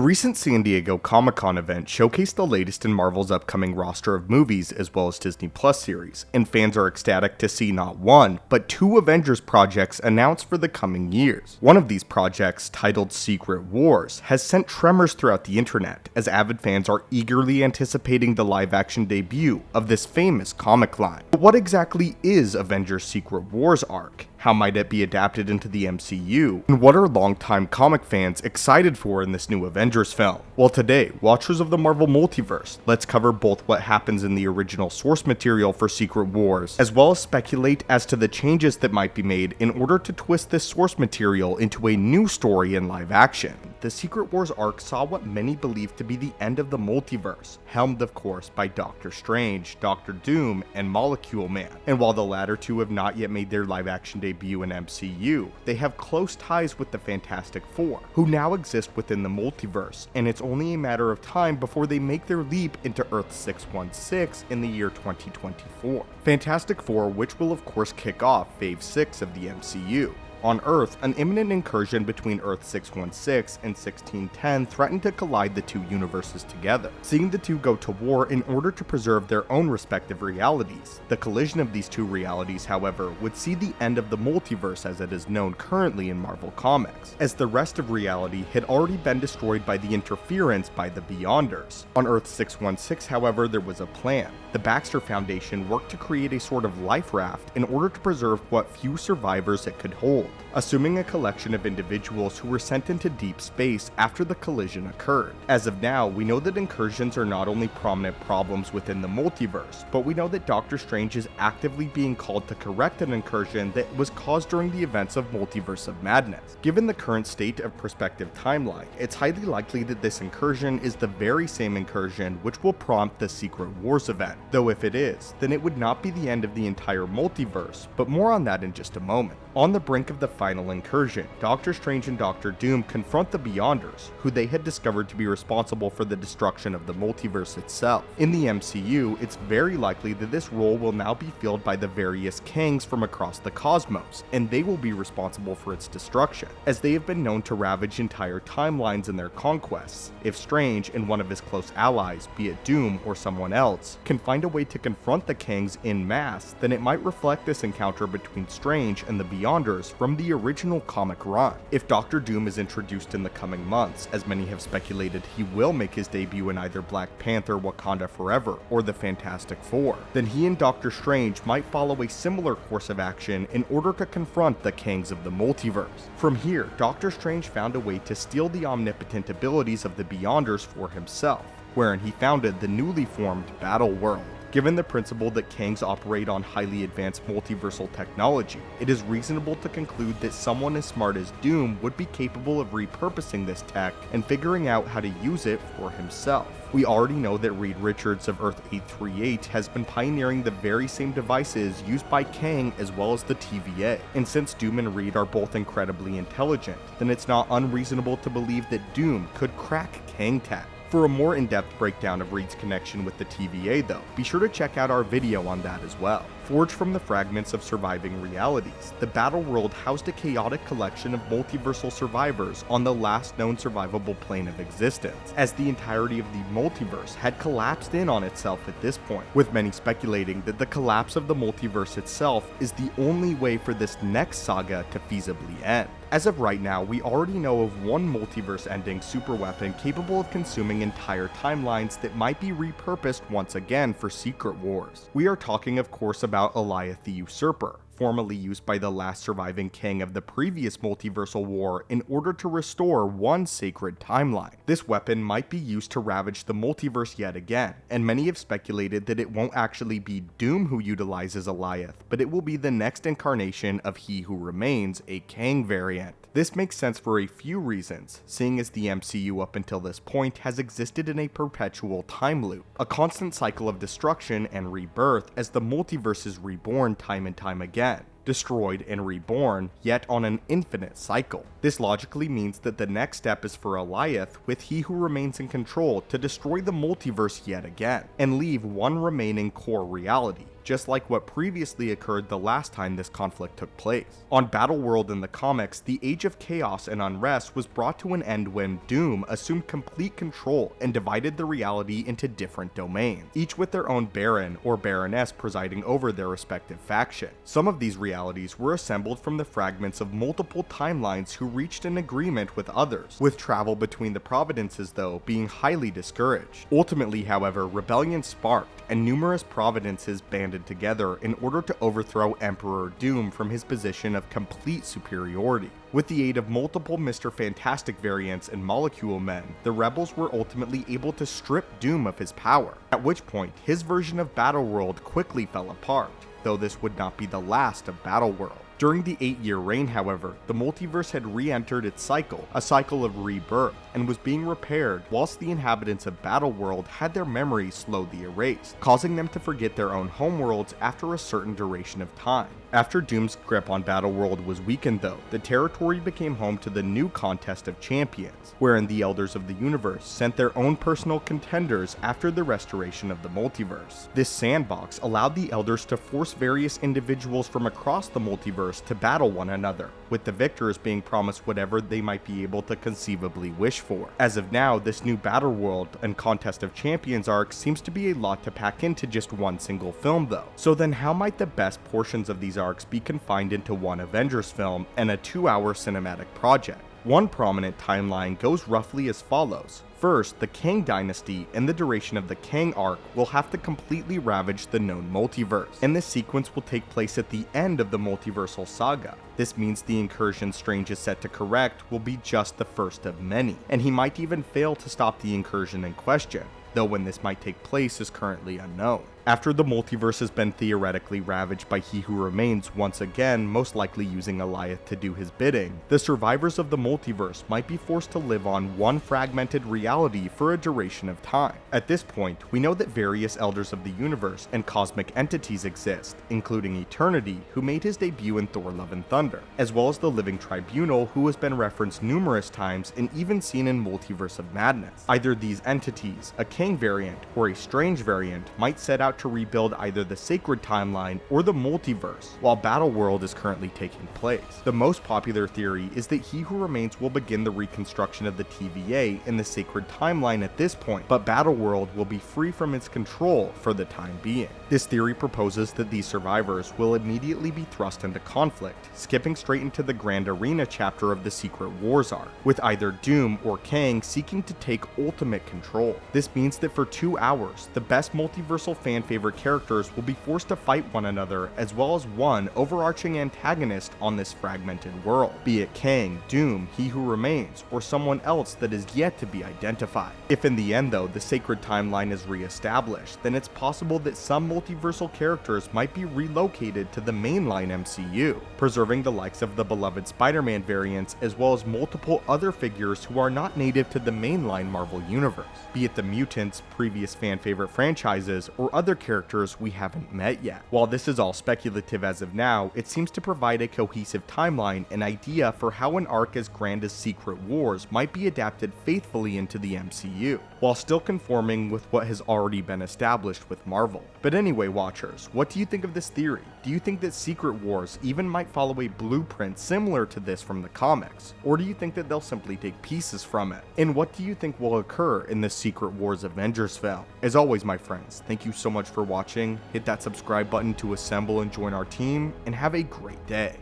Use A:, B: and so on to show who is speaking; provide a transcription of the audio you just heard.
A: recent San Diego Comic-Con event showcased the latest in Marvel's upcoming roster of movies as well as Disney Plus series, and fans are ecstatic to see not one, but two Avengers projects announced for the coming years. One of these projects, titled Secret Wars, has sent tremors throughout the internet, as avid fans are eagerly anticipating the live-action debut of this famous comic line. But what exactly is Avengers Secret Wars arc? How might it be adapted into the MCU? And what are longtime comic fans excited for in this new Avengers film? Well, today, watchers of the Marvel Multiverse, let's cover both what happens in the original source material for Secret Wars, as well as speculate as to the changes that might be made in order to twist this source material into a new story in live action. The Secret Wars arc saw what many believe to be the end of the multiverse, helmed of course by Doctor Strange, Doctor Doom, and Molecule Man. And while the latter two have not yet made their live action debut in MCU, they have close ties with the Fantastic Four, who now exist within the multiverse, and it's only a matter of time before they make their leap into Earth 616 in the year 2024. Fantastic Four, which will of course kick off Phase 6 of the MCU. On Earth, an imminent incursion between Earth 616 and 1610 threatened to collide the two universes together, seeing the two go to war in order to preserve their own respective realities. The collision of these two realities, however, would see the end of the multiverse as it is known currently in Marvel Comics, as the rest of reality had already been destroyed by the interference by the Beyonders. On Earth 616, however, there was a plan. The Baxter Foundation worked to create a sort of life raft in order to preserve what few survivors it could hold, assuming a collection of individuals who were sent into deep space after the collision occurred. As of now, we know that incursions are not only prominent problems within the multiverse, but we know that Doctor Strange is actively being called to correct an incursion that was caused during the events of Multiverse of Madness. Given the current state of prospective timeline, it's highly likely that this incursion is the very same incursion which will prompt the Secret Wars event. Though if it is, then it would not be the end of the entire multiverse, but more on that in just a moment. On the brink of the final incursion, Doctor Strange and Doctor Doom confront the Beyonders, who they had discovered to be responsible for the destruction of the multiverse itself. In the MCU, it's very likely that this role will now be filled by the various Kangs from across the cosmos, and they will be responsible for its destruction, as they have been known to ravage entire timelines in their conquests. If Strange and one of his close allies, be it Doom or someone else, can find a way to confront the Kangs en masse, then it might reflect this encounter between Strange and the Beyonders from the original comic run. If Doctor Doom is introduced in the coming months, as many have speculated he will make his debut in either Black Panther, Wakanda Forever, or the Fantastic Four, then he and Doctor Strange might follow a similar course of action in order to confront the Kangs of the multiverse. From here, Doctor Strange found a way to steal the omnipotent abilities of the Beyonders for himself, wherein he founded the newly formed Battleworld. Given the principle that Kangs operate on highly advanced multiversal technology, it is reasonable to conclude that someone as smart as Doom would be capable of repurposing this tech and figuring out how to use it for himself. We already know that Reed Richards of Earth 838 has been pioneering the very same devices used by Kang as well as the TVA, and since Doom and Reed are both incredibly intelligent, then it's not unreasonable to believe that Doom could crack Kang tech. For a more in-depth breakdown of Reed's connection with the TVA though, be sure to check out our video on that as well. Forged from the fragments of surviving realities, the Battleworld housed a chaotic collection of multiversal survivors on the last known survivable plane of existence, as the entirety of the multiverse had collapsed in on itself at this point, with many speculating that the collapse of the multiverse itself is the only way for this next saga to feasibly end. As of right now, we already know of one multiverse-ending superweapon capable of consuming entire timelines that might be repurposed once again for Secret Wars. We are talking of course about Alioth the Usurper, formerly used by the last surviving Kang of the previous multiversal war in order to restore one sacred timeline. This weapon might be used to ravage the multiverse yet again, and many have speculated that it won't actually be Doom who utilizes Alioth, but it will be the next incarnation of He Who Remains, a Kang variant. This makes sense for a few reasons, seeing as the MCU up until this point has existed in a perpetual time loop, a constant cycle of destruction and rebirth as the multiverse is reborn time and time again, destroyed and reborn, yet on an infinite cycle. This logically means that the next step is for Alioth, with He Who Remains in control, to destroy the multiverse yet again, and leave one remaining core reality, just like what previously occurred the last time this conflict took place. On Battleworld in the comics, the Age of Chaos and Unrest was brought to an end when Doom assumed complete control and divided the reality into different domains, each with their own Baron or Baroness presiding over their respective faction. Some of these realities were assembled from the fragments of multiple timelines who reached an agreement with others, with travel between the providences though being highly discouraged. Ultimately, however, rebellion sparked, and numerous providences banded together in order to overthrow Emperor Doom from his position of complete superiority. With the aid of multiple Mr. Fantastic variants and Molecule Men, the rebels were ultimately able to strip Doom of his power, at which point his version of Battleworld quickly fell apart, though this would not be the last of Battleworld. During the 8-year reign, however, the multiverse had re-entered its cycle, a cycle of rebirth, and was being repaired, whilst the inhabitants of Battleworld had their memories slowly erased, causing them to forget their own homeworlds after a certain duration of time. After Doom's grip on Battleworld was weakened though, the territory became home to the new Contest of Champions, wherein the Elders of the Universe sent their own personal contenders after the restoration of the multiverse. This sandbox allowed the Elders to force various individuals from across the multiverse to battle one another, with the victors being promised whatever they might be able to conceivably wish for. As of now, this new Battleworld and Contest of Champions arc seems to be a lot to pack into just one single film though. So then how might the best portions of these arcs be confined into one Avengers film and a 2-hour cinematic project? One prominent timeline goes roughly as follows. First, the Kang dynasty and the duration of the Kang arc will have to completely ravage the known multiverse, and this sequence will take place at the end of the multiversal saga. This means the incursion Strange is set to correct will be just the first of many, and he might even fail to stop the incursion in question, though when this might take place is currently unknown. After the multiverse has been theoretically ravaged by He Who Remains once again, most likely using Alioth to do his bidding, the survivors of the multiverse might be forced to live on one fragmented reality for a duration of time. At this point, we know that various Elders of the Universe and cosmic entities exist, including Eternity, who made his debut in Thor Love and Thunder, as well as the Living Tribunal, who has been referenced numerous times and even seen in Multiverse of Madness. Either these entities, a Kang variant or a Strange variant, might set out to rebuild either the sacred timeline or the multiverse, while Battleworld is currently taking place. The most popular theory is that He Who Remains will begin the reconstruction of the TVA in the sacred timeline at this point, but Battleworld will be free from its control for the time being. This theory proposes that these survivors will immediately be thrust into conflict, skipping straight into the Grand Arena chapter of the Secret Wars arc, with either Doom or Kang seeking to take ultimate control. This means that for 2 hours, the best multiversal fan favorite characters will be forced to fight one another, as well as one overarching antagonist on this fragmented world, be it Kang, Doom, He Who Remains, or someone else that is yet to be identified. If in the end though, the sacred timeline is re-established, then it's possible that some multiversal characters might be relocated to the mainline MCU, preserving the likes of the beloved Spider-Man variants, as well as multiple other figures who are not native to the mainline Marvel universe, be it the mutants, previous fan favorite franchises, or other characters we haven't met yet. While this is all speculative as of now, it seems to provide a cohesive timeline and idea for how an arc as grand as Secret Wars might be adapted faithfully into the MCU, while still conforming with what has already been established with Marvel. But anyway, watchers, what do you think of this theory? Do you think that Secret Wars even might follow a blueprint similar to this from the comics? Or do you think that they'll simply take pieces from it? And what do you think will occur in the Secret Wars Avengers film? As always, my friends, thank you so much for watching. Hit that subscribe button to assemble and join our team, and have a great day.